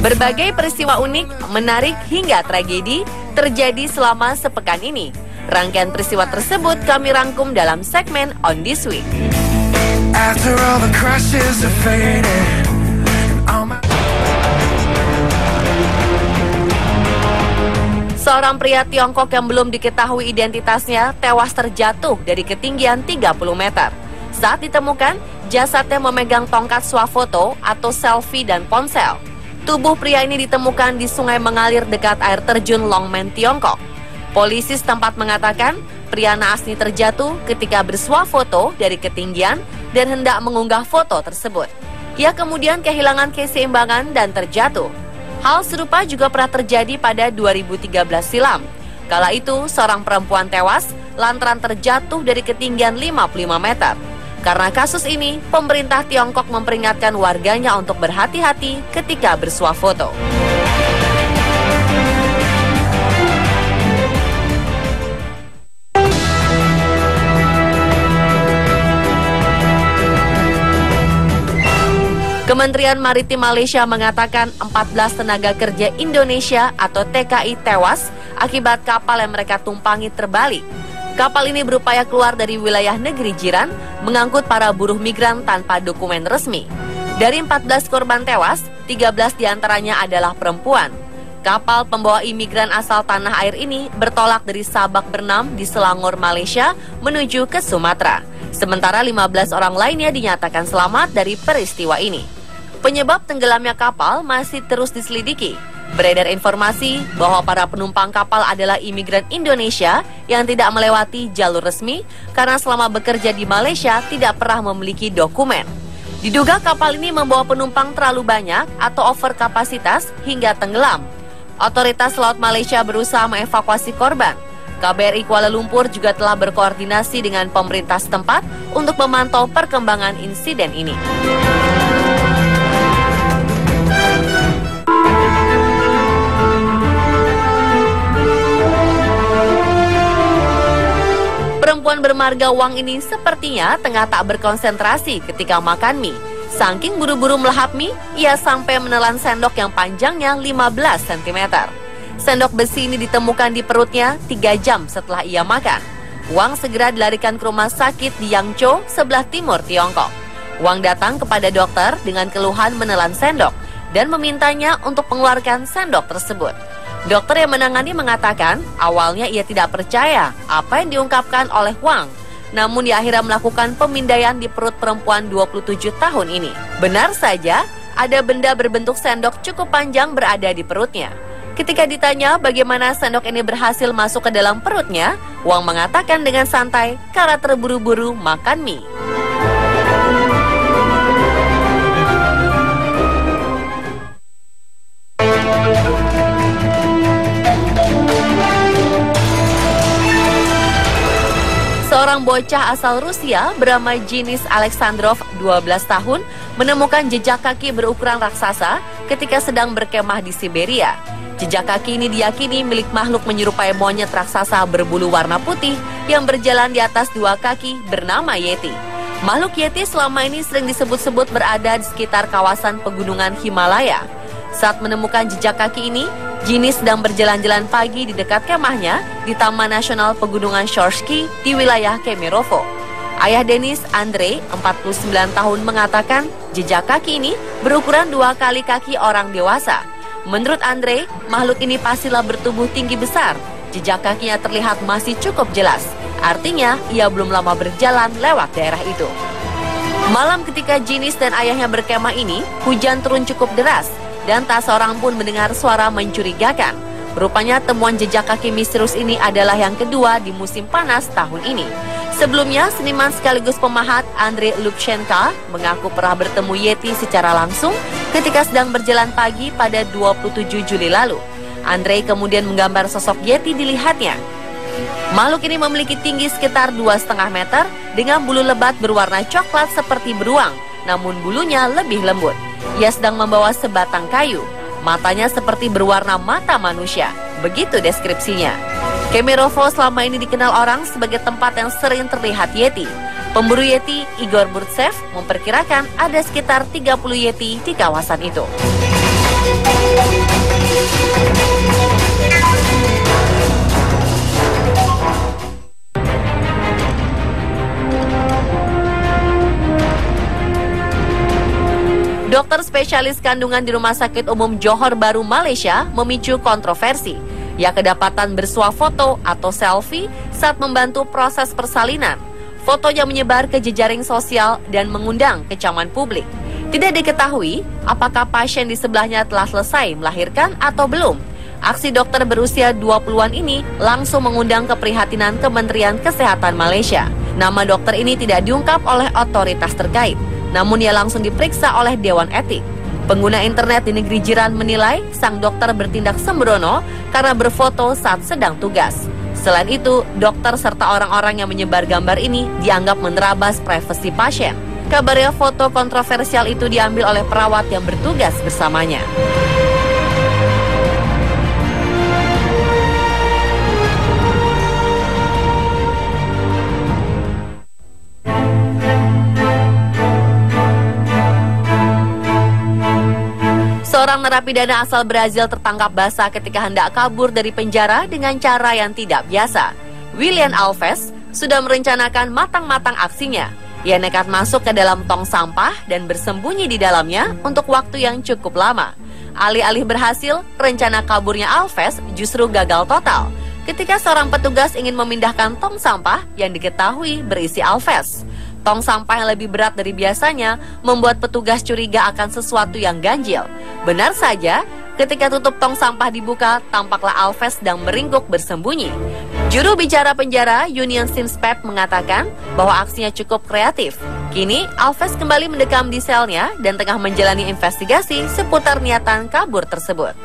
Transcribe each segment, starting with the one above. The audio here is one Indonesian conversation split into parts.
Berbagai peristiwa unik, menarik hingga tragedi terjadi selama sepekan ini. Rangkaian peristiwa tersebut kami rangkum dalam segmen On This Week. Seorang pria Tiongkok yang belum diketahui identitasnya tewas terjatuh dari ketinggian 30 meter. Saat ditemukan, jasadnya memegang tongkat swafoto atau selfie dan ponsel. Tubuh pria ini ditemukan di sungai mengalir dekat air terjun Longmen, Tiongkok. Polisi setempat mengatakan pria naas ini terjatuh ketika bersuafoto dari ketinggian dan hendak mengunggah foto tersebut. Ia kemudian kehilangan keseimbangan dan terjatuh. Hal serupa juga pernah terjadi pada 2013 silam. Kala itu, seorang perempuan tewas lantaran terjatuh dari ketinggian 55 meter. Karena kasus ini, pemerintah Tiongkok memperingatkan warganya untuk berhati-hati ketika bersuafoto. Kementerian Maritim Malaysia mengatakan 14 tenaga kerja Indonesia atau TKI tewas akibat kapal yang mereka tumpangi terbalik. Kapal ini berupaya keluar dari wilayah negeri jiran, mengangkut para buruh migran tanpa dokumen resmi. Dari 14 korban tewas, 13 diantaranya adalah perempuan. Kapal pembawa imigran asal tanah air ini bertolak dari Sabak Bernam di Selangor, Malaysia, menuju ke Sumatera. Sementara 15 orang lainnya dinyatakan selamat dari peristiwa ini. Penyebab tenggelamnya kapal masih terus diselidiki. Beredar informasi bahwa para penumpang kapal adalah imigran Indonesia yang tidak melewati jalur resmi karena selama bekerja di Malaysia tidak pernah memiliki dokumen. Diduga kapal ini membawa penumpang terlalu banyak atau over kapasitas hingga tenggelam. Otoritas Laut Malaysia berusaha mengevakuasi korban. KBRI Kuala Lumpur juga telah berkoordinasi dengan pemerintah setempat untuk memantau perkembangan insiden ini. Perempuan bermarga Wang ini sepertinya tengah tak berkonsentrasi ketika makan mie. Saking buru-buru melahap mie, ia sampai menelan sendok yang panjangnya 15 cm. Sendok besi ini ditemukan di perutnya 3 jam setelah ia makan. Wang segera dilarikan ke rumah sakit di Yangzhou, sebelah timur Tiongkok. Wang datang kepada dokter dengan keluhan menelan sendok dan memintanya untuk mengeluarkan sendok tersebut. Dokter yang menangani mengatakan awalnya ia tidak percaya apa yang diungkapkan oleh Wang. Namun ia akhirnya melakukan pemindaian di perut perempuan 27 tahun ini. Benar saja, ada benda berbentuk sendok cukup panjang berada di perutnya. Ketika ditanya bagaimana sendok ini berhasil masuk ke dalam perutnya, Wang mengatakan dengan santai karena terburu-buru makan mie. Seorang bocah asal Rusia bernama Denis Alexandrov, 12 tahun, menemukan jejak kaki berukuran raksasa ketika sedang berkemah di Siberia. Jejak kaki ini diyakini milik makhluk menyerupai monyet raksasa berbulu warna putih yang berjalan di atas 2 kaki bernama Yeti. Makhluk Yeti selama ini sering disebut-sebut berada di sekitar kawasan pegunungan Himalaya. Saat menemukan jejak kaki ini, Denis sedang berjalan-jalan pagi di dekat kemahnya di Taman Nasional Pegunungan Shorsky di wilayah Kemerovo. Ayah Denis, Andre, 49 tahun, mengatakan jejak kaki ini berukuran 2 kali kaki orang dewasa. Menurut Andre, makhluk ini pastilah bertubuh tinggi besar. Jejak kakinya terlihat masih cukup jelas. Artinya, ia belum lama berjalan lewat daerah itu. Malam ketika Denis dan ayahnya berkemah ini, hujan turun cukup deras. Dan tak seorang pun mendengar suara mencurigakan. Rupanya temuan jejak kaki misterius ini adalah yang kedua di musim panas tahun ini. Sebelumnya, seniman sekaligus pemahat Andrei Lubchenko mengaku pernah bertemu Yeti secara langsung ketika sedang berjalan pagi pada 27 Juli lalu. Andrei kemudian menggambar sosok Yeti dilihatnya. Makhluk ini memiliki tinggi sekitar 2,5 meter dengan bulu lebat berwarna coklat seperti beruang, namun bulunya lebih lembut. Ia sedang membawa sebatang kayu. Matanya seperti berwarna mata manusia. Begitu deskripsinya. Kemerovo selama ini dikenal orang sebagai tempat yang sering terlihat Yeti. Pemburu Yeti, Igor Burtsev, memperkirakan ada sekitar 30 Yeti di kawasan itu. Dokter spesialis kandungan di Rumah Sakit Umum Johor Bahru, Malaysia memicu kontroversi. Ia kedapatan bersuah foto atau selfie saat membantu proses persalinan. Fotonya menyebar ke jejaring sosial dan mengundang kecaman publik. Tidak diketahui apakah pasien di sebelahnya telah selesai melahirkan atau belum. Aksi dokter berusia 20-an ini langsung mengundang keprihatinan Kementerian Kesehatan Malaysia. Nama dokter ini tidak diungkap oleh otoritas terkait, namun ia langsung diperiksa oleh Dewan Etik. Pengguna internet di negeri jiran menilai sang dokter bertindak sembrono karena berfoto saat sedang tugas. Selain itu, dokter serta orang-orang yang menyebar gambar ini dianggap menerabas privasi pasien. Kabarnya foto kontroversial itu diambil oleh perawat yang bertugas bersamanya. Seorang narapidana asal Brazil tertangkap basah ketika hendak kabur dari penjara dengan cara yang tidak biasa. William Alves sudah merencanakan matang-matang aksinya. Ia nekat masuk ke dalam tong sampah dan bersembunyi di dalamnya untuk waktu yang cukup lama. Alih-alih berhasil, rencana kaburnya Alves justru gagal total ketika seorang petugas ingin memindahkan tong sampah yang diketahui berisi Alves. Tong sampah yang lebih berat dari biasanya membuat petugas curiga akan sesuatu yang ganjil. Benar saja, ketika tutup tong sampah dibuka, tampaklah Alves sedang meringkuk bersembunyi. Juru bicara penjara Union Simspep mengatakan bahwa aksinya cukup kreatif. Kini, Alves kembali mendekam di selnya dan tengah menjalani investigasi seputar niatan kabur tersebut.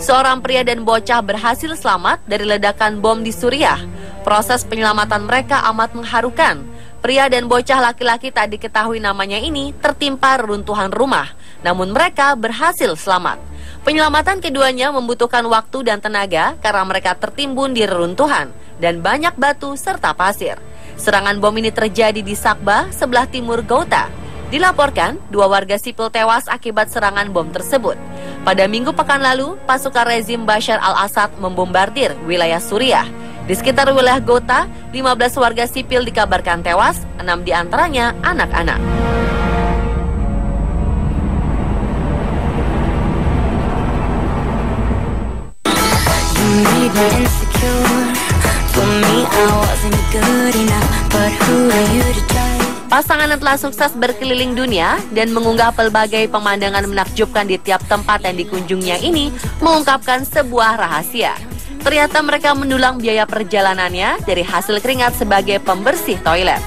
Seorang pria dan bocah berhasil selamat dari ledakan bom di Suriah. Proses penyelamatan mereka amat mengharukan. Pria dan bocah laki-laki tak diketahui namanya ini tertimpa reruntuhan rumah, namun mereka berhasil selamat. Penyelamatan keduanya membutuhkan waktu dan tenaga karena mereka tertimbun di reruntuhan dan banyak batu serta pasir. Serangan bom ini terjadi di Sakba, sebelah timur Ghouta. Dilaporkan, 2 warga sipil tewas akibat serangan bom tersebut. Pada minggu pekan lalu, pasukan rezim Bashar al-Assad membombardir wilayah Suriah. Di sekitar wilayah Ghouta, 15 warga sipil dikabarkan tewas, 6 diantaranya anak-anak. Pasangan yang telah sukses berkeliling dunia dan mengunggah pelbagai pemandangan menakjubkan di tiap tempat yang dikunjungnya ini mengungkapkan sebuah rahasia. Ternyata mereka mendulang biaya perjalanannya dari hasil keringat sebagai pembersih toilet.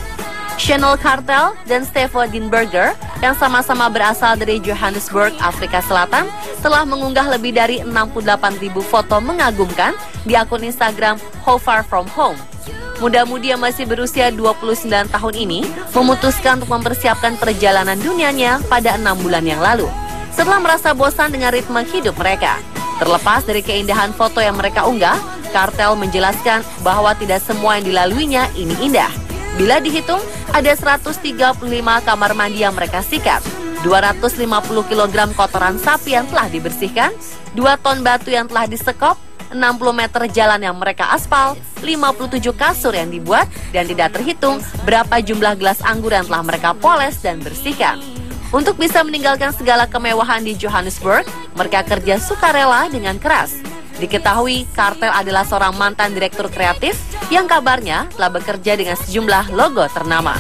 Chanel Cartel dan Stefan Dinberger yang sama-sama berasal dari Johannesburg, Afrika Selatan telah mengunggah lebih dari 68.000 foto mengagumkan di akun Instagram How Far From Home. Muda-mudi yang masih berusia 29 tahun ini memutuskan untuk mempersiapkan perjalanan dunianya pada 6 bulan yang lalu. Setelah merasa bosan dengan ritme hidup mereka. Terlepas dari keindahan foto yang mereka unggah, Cartel menjelaskan bahwa tidak semua yang dilaluinya ini indah. Bila dihitung, ada 135 kamar mandi yang mereka sikat, 250 kg kotoran sapi yang telah dibersihkan, 2 ton batu yang telah disekop, 60 meter jalan yang mereka aspal, 57 kasur yang dibuat, dan tidak terhitung berapa jumlah gelas anggur yang telah mereka poles dan bersihkan. Untuk bisa meninggalkan segala kemewahan di Johannesburg, mereka kerja sukarela dengan keras. Diketahui, Cartel adalah seorang mantan direktur kreatif yang kabarnya telah bekerja dengan sejumlah logo ternama.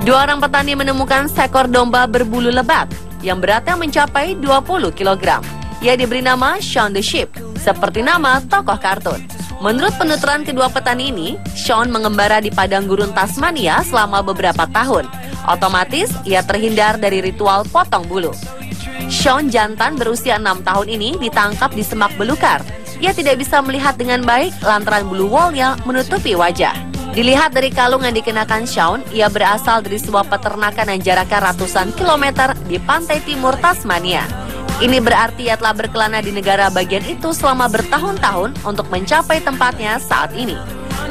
Dua orang petani menemukan seekor domba berbulu lebat yang beratnya mencapai 20 kg. Ia diberi nama Shaun the Sheep, seperti nama tokoh kartun. Menurut penuturan kedua petani ini, Shaun mengembara di padang gurun Tasmania selama beberapa tahun. Otomatis, ia terhindar dari ritual potong bulu. Shaun jantan berusia 6 tahun ini ditangkap di semak belukar. ia tidak bisa melihat dengan baik lantaran bulu wol-nya menutupi wajah. Dilihat dari kalung yang dikenakan Shaun, ia berasal dari sebuah peternakan yang jaraknya ratusan kilometer di pantai timur Tasmania. Ini berarti ia telah berkelana di negara bagian itu selama bertahun-tahun untuk mencapai tempatnya saat ini.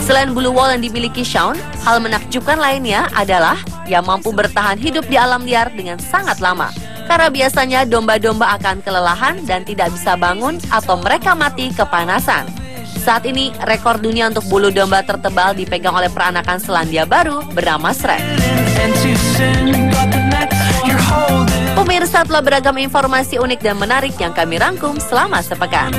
Selain bulu wol yang dimiliki Shaun, hal menakjubkan lainnya adalah ia mampu bertahan hidup di alam liar dengan sangat lama. Karena biasanya domba-domba akan kelelahan dan tidak bisa bangun atau mereka mati kepanasan. Saat ini, rekor dunia untuk bulu domba tertebal dipegang oleh peranakan Selandia Baru bernama Shrek. Pemirsa, telah beragam informasi unik dan menarik yang kami rangkum selama sepekan.